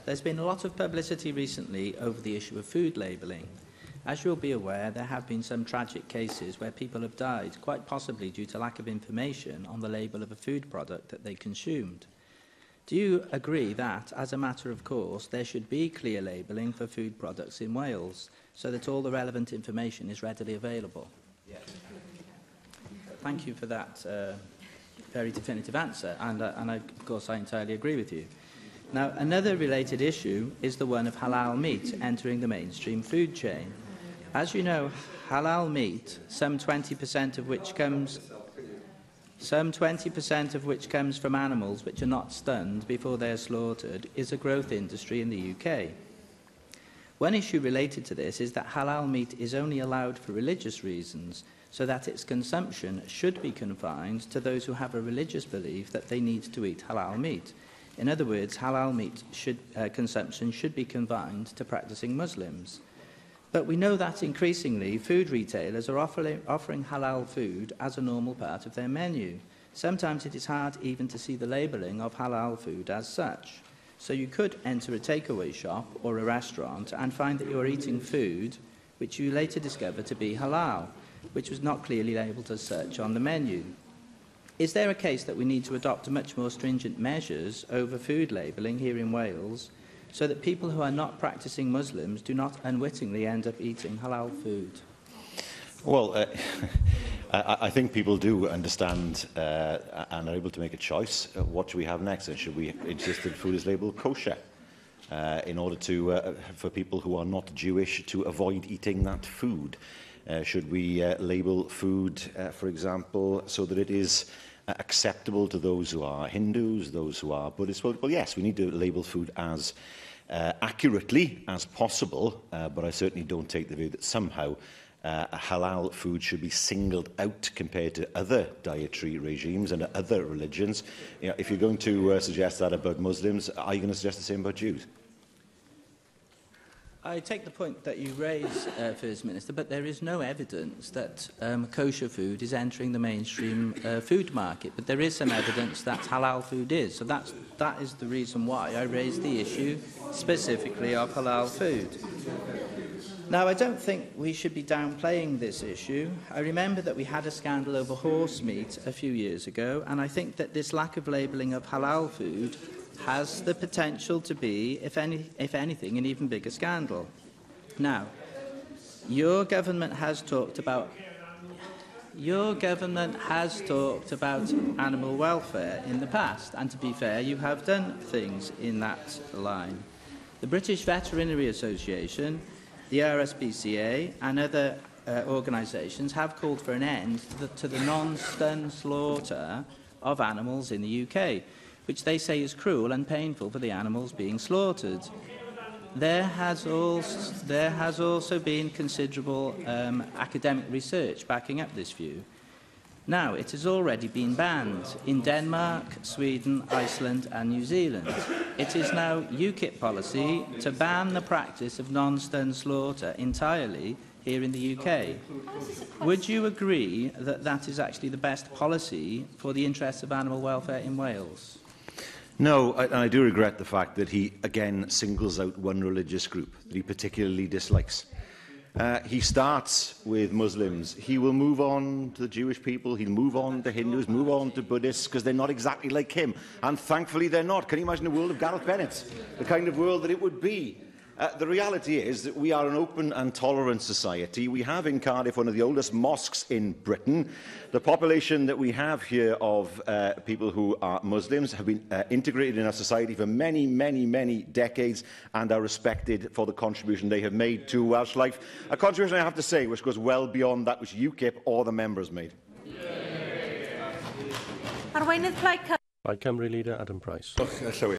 There's been a lot of publicity recently over the issue of food labelling. As you'll be aware, there have been some tragic cases where people have died, quite possibly due to lack of information on the label of a food product that they consumed. Do you agree that, as a matter of course, there should be clear labelling for food products in Wales, so that all the relevant information is readily available? Yes. Thank you for that very definitive answer, and of course I entirely agree with you. Now, another related issue is the one of halal meat entering the mainstream food chain. As you know, halal meat, some 20% of which comes from animals which are not stunned before they are slaughtered, is a growth industry in the UK. One issue related to this is that halal meat is only allowed for religious reasons, so that its consumption should be confined to those who have a religious belief that they need to eat halal meat. In other words, halal meat consumption should be confined to practicing Muslims. But we know that increasingly food retailers are offering halal food as a normal part of their menu. Sometimes it is hard even to see the labelling of halal food as such. So you could enter a takeaway shop or a restaurant and find that you are eating food which you later discover to be halal, which was not clearly labelled as such on the menu. Is there a case that we need to adopt much more stringent measures over food labelling here in Wales, so that people who are not practicing Muslims do not unwittingly end up eating halal food? Well, I think people do understand and are able to make a choice. What should we have next? And should we insist that food is labelled kosher in order to, for people who are not Jewish to avoid eating that food? Should we label food, for example, so that it is acceptable to those who are Hindus, those who are Buddhists? Well, yes, we need to label food as accurately as possible, but I certainly don't take the view that somehow halal food should be singled out compared to other dietary regimes and other religions. You know, if you're going to suggest that about Muslims, are you going to suggest the same about Jews? I take the point that you raise, First Minister, but there is no evidence that kosher food is entering the mainstream food market. But there is some evidence that halal food is. So that is the reason why I raised the issue specifically of halal food. Now, I don't think we should be downplaying this issue. I remember that we had a scandal over horse meat a few years ago, and I think that this lack of labelling of halal food has the potential to be, if anything, an even bigger scandal. Now, your government has talked about animal welfare in the past, and to be fair, you have done things in that line. The British Veterinary Association, the RSPCA, and other organisations have called for an end to the non-stun slaughter of animals in the UK, which they say is cruel and painful for the animals being slaughtered. There has also been considerable academic research backing up this view. Now, it has already been banned in Denmark, Sweden, Iceland and New Zealand. It is now UKIP policy to ban the practice of non-stun slaughter entirely here in the UK. Would you agree that that is actually the best policy for the interests of animal welfare in Wales? No, I do regret the fact that he again singles out one religious group that he particularly dislikes. He starts with Muslims. He will move on to the Jewish people. He'll move on to Hindus, move on to Buddhists, because they're not exactly like him. And thankfully they're not. Can you imagine the world of Gareth Bennett? The kind of world that it would be. The reality is that we are an open and tolerant society. We have in Cardiff one of the oldest mosques in Britain. The population that we have here of people who are Muslims have been integrated in our society for many, many, many decades and are respected for the contribution they have made to Welsh life. A contribution, I have to say, which goes well beyond that which UKIP or the members made. Plaid Cymru leader Adam Price.